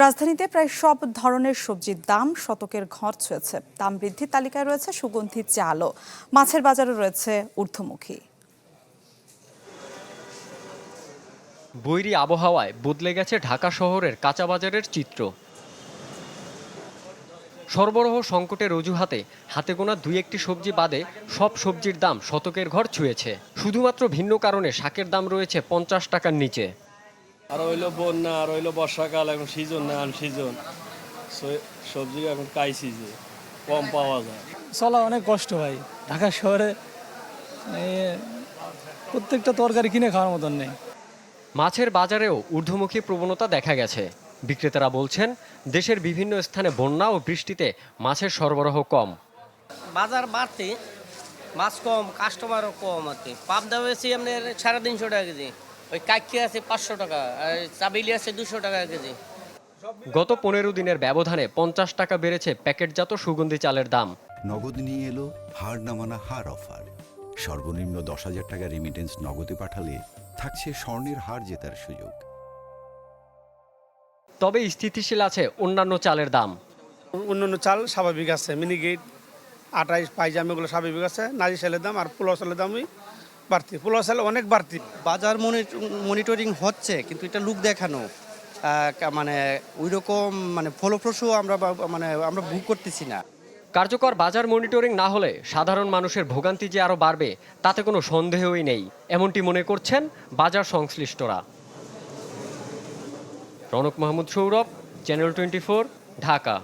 রাজধানীতে প্রায় সব ধরনের সবজির দাম শতকের ঘর ছুঁয়েছে। দাম বৃদ্ধির তালিকায় রয়েছে সুগন্ধি চালও। মাছের বাজারও রয়েছে ঊর্ধ্বমুখী। বৈরী আবহাওয়ায় বদলে গেছে ঢাকা শহরের কাঁচা বাজারের চিত্র। সরবরাহ সংকটের অজুহাতে হাতে গোনা দুই একটি সবজি বাদে সব সবজির দাম শতকের ঘর ছুঁয়েছে। শুধুমাত্র ভিন্ন কারণে শাকের দাম রয়েছে 50 টাকার নিচে। আর হইলো বন্যা, আর হইলো বর্ষাকাল, এখন সিজন না আনসিজন, সবজি এখন সিজে কম পাওয়া যায়। চলা অনেক কষ্ট ভাই। ঢাকা শহরে প্রত্যেকটা তরকারি কিনে খাওয়ার মতন নেই। মাছের বাজারেও ঊর্ধ্বমুখী প্রবণতা দেখা গেছে। বিক্রেতারা বলছেন, দেশের বিভিন্ন স্থানে বন্যা ও বৃষ্টিতে মাছের সরবরাহ কম। বাজার বাড়তে মাছ কম, কাস্টমারও কম আর কি। পাবদা হয়েছে আপনার 350 টাকা কেজি, ওই কাকি আছে 500 টাকা, আর চাবিলি আছে 200 টাকা কেজি। গত 15 দিনের ব্যবধানে 50 টাকা বেড়েছে প্যাকেটজাত সুগন্ধি চালের দাম। নগদ নিয়ে এলো হার না মানা হার অফার। সর্বনিম্ন 10,000 টাকা রেমিটেন্স নগদে পাঠালে থাকছে স্বর্ণের হার জেতার সুযোগ। তবে স্থিতিশীল আছে অন্যান্য চালের দাম। অন্যান্য চাল স্বাভাবিক আছে, মিনিকেট, আটাইশ, পাইজাম এগুলো স্বাভাবিক আছে। নারী চালের দাম আর পোলাও চালের দামই বাড়তি, পোলাও চাল অনেক বাড়তি। বাজার মনিটরিং হচ্ছে, কিন্তু এটা লুক দেখানো, মানে ওই রকম মানে ফলপ্রসূ আমরা ভোগ করতেছি না। কার্যকর বাজার মনিটরিং না হলে সাধারণ মানুষের ভোগান্তি যে আরও বাড়বে তাতে কোনো সন্দেহই নেই, এমনটি মনে করছেন বাজার সংশ্লিষ্টরা। রনক মাহমুদ সৌরভ, চ্যানেল 24, ঢাকা।